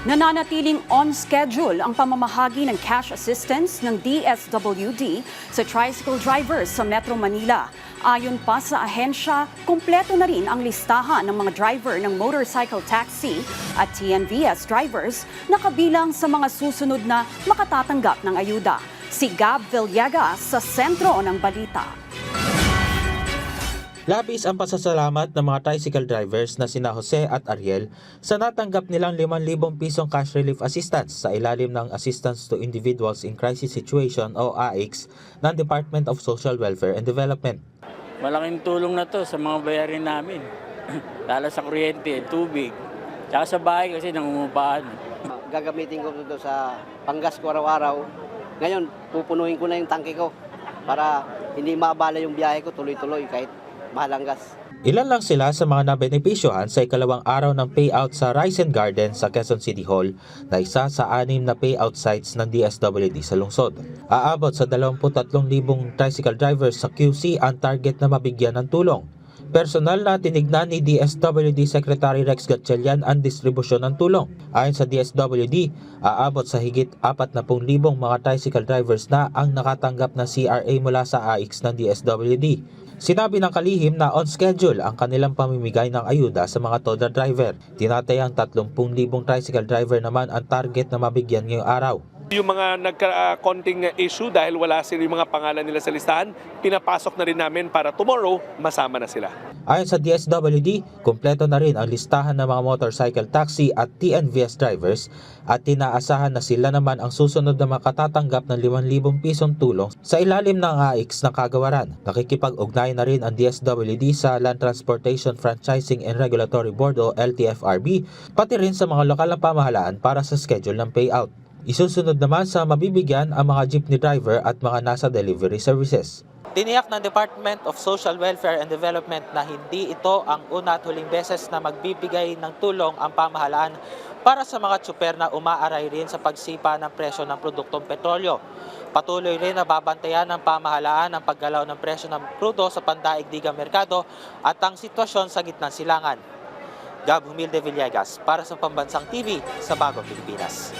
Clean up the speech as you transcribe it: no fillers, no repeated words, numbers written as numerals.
Nananatiling on schedule ang pamamahagi ng cash assistance ng DSWD sa tricycle drivers sa Metro Manila. Ayon pa sa ahensya, kumpleto na rin ang listahan ng mga driver ng motorcycle taxi at TNVS drivers na kabilang sa mga susunod na makatatanggap ng ayuda. Si Gab Villegas sa sentro ng balita. Labis ang pasasalamat ng mga tricycle drivers na sina Jose at Ariel sa natanggap nilang 5,000 pisong cash relief assistance sa ilalim ng Assistance to Individuals in Crisis Situation o AICS ng Department of Social Welfare and Development. Malaking tulong na to sa mga bayarin namin. Lalo sa kuryente, tubig, tsaka sa bahay kasi nangungupahan. Gagamitin ko ito sa panggas ko araw-araw. Ngayon, pupunuin ko na yung tangke ko para hindi maabala yung biyahe ko tuloy-tuloy kahit mahalang gas. Ilan lang sila sa mga nabenepisyohan sa ikalawang araw ng payout sa Rise and Garden sa Quezon City Hall na isa sa 6 na payout sites ng DSWD sa lungsod. Aabot sa 23,000 tricycle drivers sa QC ang target na mabigyan ng tulong. Personal na tinignan ni DSWD Secretary Rex Gatchalian ang distribusyon ng tulong. Ayon sa DSWD, aabot sa higit 40,000 mga tricycle drivers na ang nakatanggap na CRA mula sa AICS ng DSWD. Sinabi ng kalihim na on schedule ang kanilang pamimigay ng ayuda sa mga toda driver. Tinatayang 30,000 tricycle driver naman ang target na mabigyan ngayong araw. Yung mga nagka-konting issue dahil wala sila yung mga pangalan nila sa listahan, pinapasok na rin namin para tomorrow masama na sila. Ayon sa DSWD, kumpleto na rin ang listahan ng mga motorcycle taxi at TNVS drivers at tinaasahan na sila naman ang susunod na makatatanggap ng 5,000 pisong tulong sa ilalim ng AICS ng kagawaran. Nakikipag-ugnay na rin ang DSWD sa Land Transportation Franchising and Regulatory Board o LTFRB, pati rin sa mga lokal na pamahalaan para sa schedule ng payout. Isusunod naman sa mabibigyan ang mga jeepney driver at mga nasa delivery services. Tiniyak ng Department of Social Welfare and Development na hindi ito ang una at huling beses na magbibigay ng tulong ang pamahalaan para sa mga tsuper na umaaray rin sa pagsipa ng presyo ng produktong petrolyo. Patuloy rin na babantayan ng pamahalaan ang paggalaw ng presyo ng krudo sa pandaigdigang merkado at ang sitwasyon sa gitnang silangan. Gab Humilde Villegas para sa Pambansang TV sa Bagong Pilipinas.